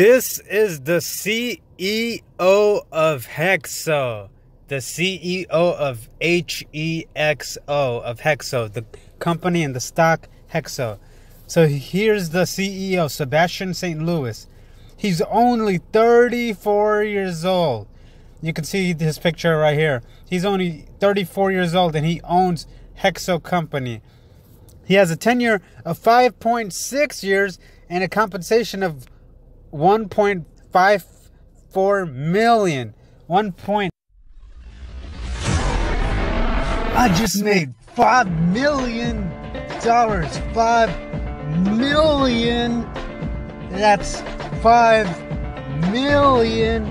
This is the CEO of HEXO, the CEO of HEXO, of HEXO, the company and the stock HEXO. So here's the CEO, Sebastian St. Louis. He's only 34 years old. You can see his picture right here. He's only 34 years old and he owns HEXO company. He has a tenure of 5.6 years and a compensation of 1.54 million. I just made $5 million. $5 million. That's $5 million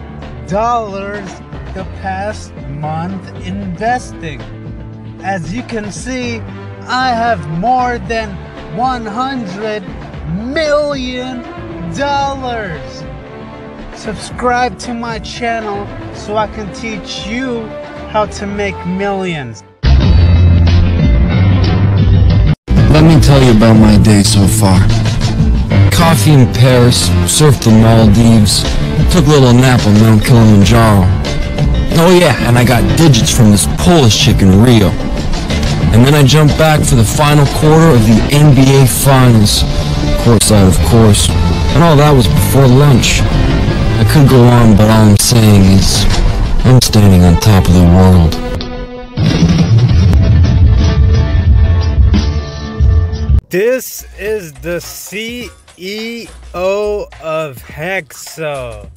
the past month investing. As you can see, I have more than $100 million. Subscribe to my channel so I can teach you how to make millions. Let me tell you about my day so far. Coffee in Paris, surfed the Maldives, took a little nap on Mount Kilimanjaro. Oh yeah, and I got digits from this Polish chick in Rio. And then I jumped back for the final quarter of the NBA Finals. Courtside, of course. And all that was before lunch. I could go on, but all I'm saying is, I'm standing on top of the world. This is the CEO of HEXO,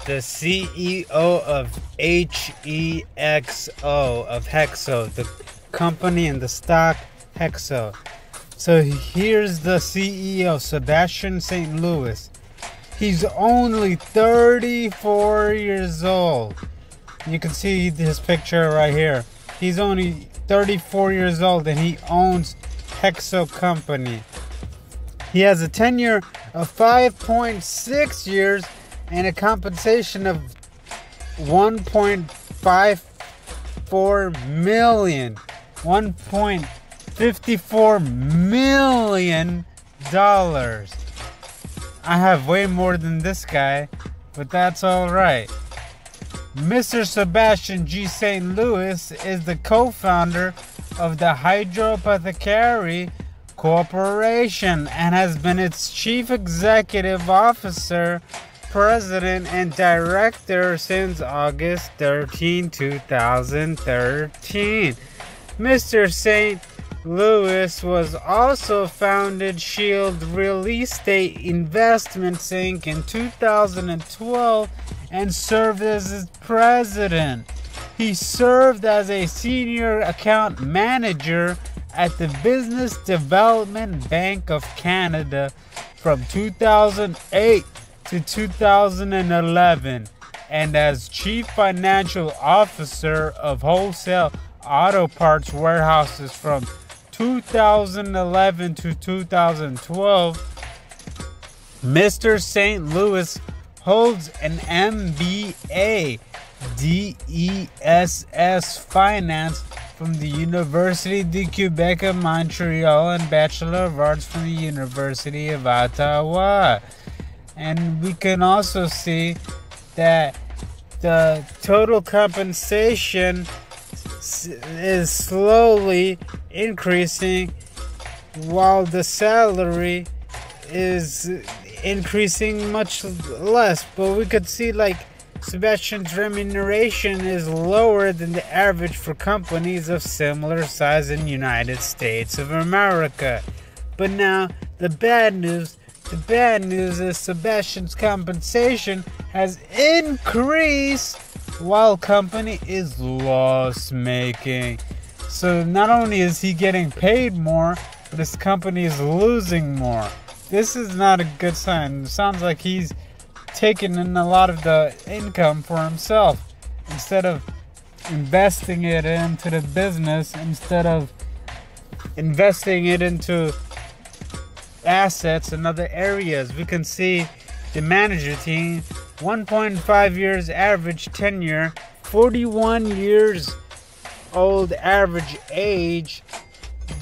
the CEO of HEXO, of HEXO, the company and the stock HEXO. So here's the CEO, Sebastian St. Louis. He's only 34 years old. You can see his picture right here. He's only 34 years old and he owns HEXO company. He has a tenure of 5.6 years and a compensation of 1.54 million. $1.54 million. I have way more than this guy, but that's alright. Mr. Sebastian G. St. Louis is the co-founder of the Hydroapothecary Corporation and has been its chief executive officer, president, and director since August 13, 2013. Mr. St. Louis was also founded Shield Real Estate Investments Inc. in 2012 and served as its president. He served as a senior account manager at the Business Development Bank of Canada from 2008 to 2011 and as chief financial officer of wholesale auto parts warehouses from 2011 to 2012. Mr. St. Louis holds an MBA DESS Finance from the Université de Québec of Montreal and Bachelor of Arts from the University of Ottawa. And we can also see that the total compensation is slowly increasing while the salary is increasing much less. But we could see like Sebastian's remuneration is lower than the average for companies of similar size in the United States of America. But now the bad news is Sebastian's compensation has increased while company is loss making. So not only is he getting paid more, but his company is losing more. This is not a good sign. It sounds like he's taking in a lot of the income for himself instead of investing it into the business, instead of investing it into assets in other areas. We can see the manager team, 1.5 years average tenure, 41 years old average age.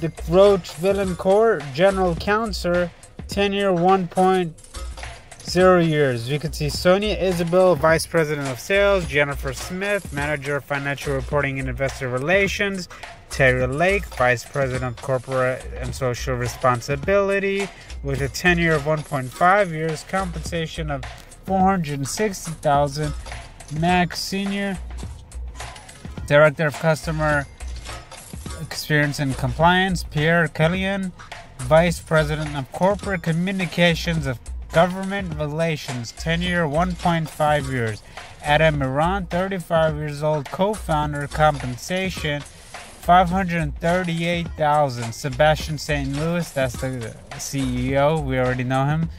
The Roach Villancourt general counsel, tenure 1.6 0 years. We could see Sonia Isabel, Vice President of Sales, Jennifer Smith, Manager of Financial Reporting and Investor Relations, Terry Lake, Vice President of Corporate and Social Responsibility, with a tenure of 1.5 years, compensation of $460,000. Max Senior, Director of Customer Experience and Compliance, Pierre Kellyan, Vice President of Corporate Communications of Government Relations, tenure 1.5 years. Adam Miran, 35 years old, co-founder, compensation $538,000. Sebastian St. Louis, that's the CEO, we already know him.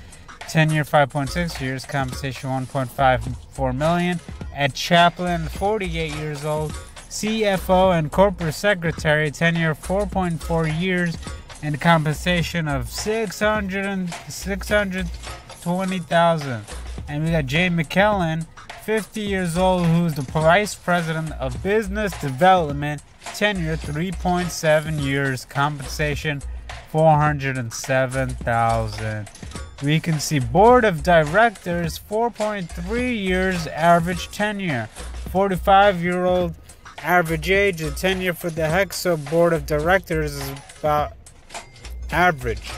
Tenure 5.6 years, compensation $1.54 million. Ed Chaplin, 48 years old, CFO and corporate secretary, tenure 4.4 years, and compensation of $620,000. And we got Jay McKellen, 50 years old, who's the Vice President of Business Development, tenure 3.7 years, compensation $407,000. We can see Board of Directors, 4.3 years average tenure. 45-year-old average age. The tenure for the HEXO Board of Directors is about average.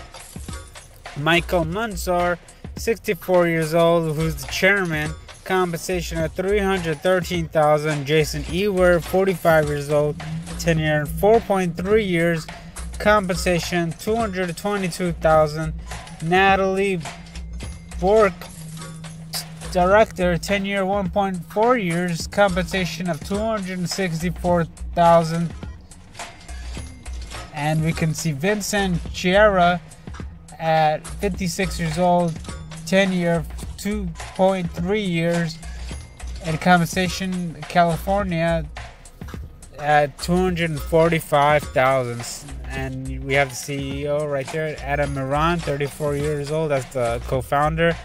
Michael Munzar, 64 years old, who's the chairman, compensation of $313,000. Jason Ewer, 45 years old, tenure 4.3 years, compensation $222,000. Natalie Bork, director, tenure 1.4 years, compensation of $264,000. And we can see Vincent Chiara at 56 years old, tenure 2.3 years, and compensation California at $245,000. And we have the CEO right there, Adam Miran, 34 years old. That's the co-founder.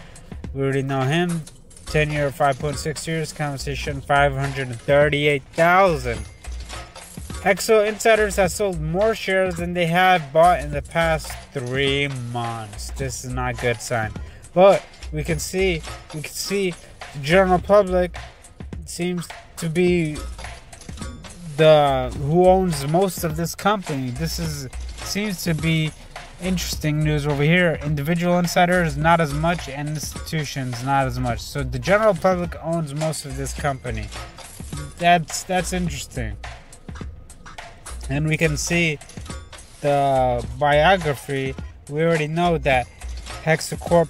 We already know him. Tenure of 5.6 years, compensation $538,000. HEXO insiders have sold more shares than they have bought in the past 3 months. This is not a good sign. But we can see the general public seems to be who owns most of this company. Seems to be interesting news over here. Individual insiders not as much, and institutions not as much. So the general public owns most of this company. That's interesting. And we can see the biography. We already know that HEXO Corp,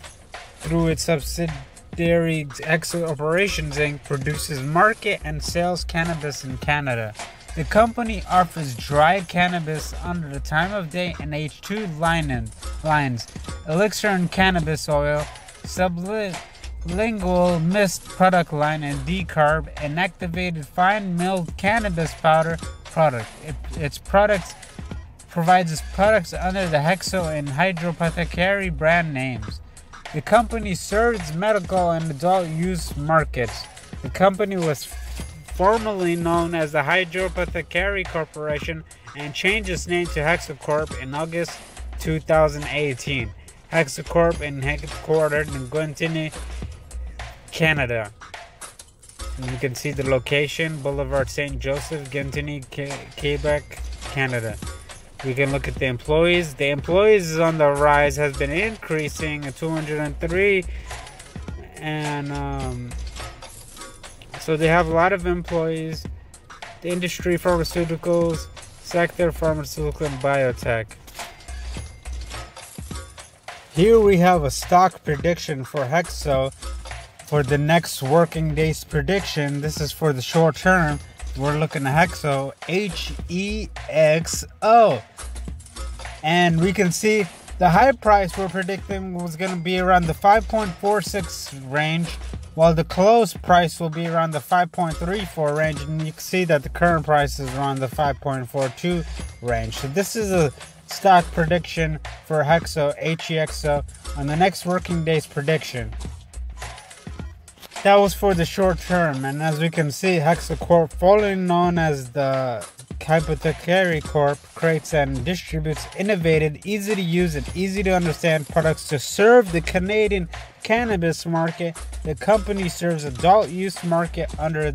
through its subsidiary HEXO Operations Inc., produces market and sells cannabis in Canada. The company offers dried cannabis under the time of day and H2 lines, elixir and cannabis oil, sublingual mist product line, and decarb, and activated fine milled cannabis powder product. Its products provides its products under the HEXO and Hydropothecary brand names. The company serves medical and adult use markets. The company was formerly known as the Hydropothecary Corporation and changed its name to HEXO Corp in August 2018. HEXO Corp is headquartered in Gwenthini, Canada. And you can see the location, Boulevard St. Joseph, Gwenthini, Quebec, Canada. We can look at the employees. The employees is on the rise, has been increasing at 203, and so they have a lot of employees. The industry, pharmaceuticals sector, pharmaceutical and biotech. Here we have a stock prediction for HEXO for the next working days prediction. This is for the short term. We're looking at HEXO, HEXO. And we can see the high price we're predicting was going to be around the 5.46 range, while the close price will be around the 5.34 range. And you can see that the current price is around the 5.42 range. So this is a stock prediction for HEXO, HEXO, on the next working days prediction. That was for the short term, and as we can see, HEXO Corp, formerly known as the Hypothecary Corp. creates and distributes innovative, easy to use, and easy to understand products to serve the Canadian cannabis market. The company serves adult use market under the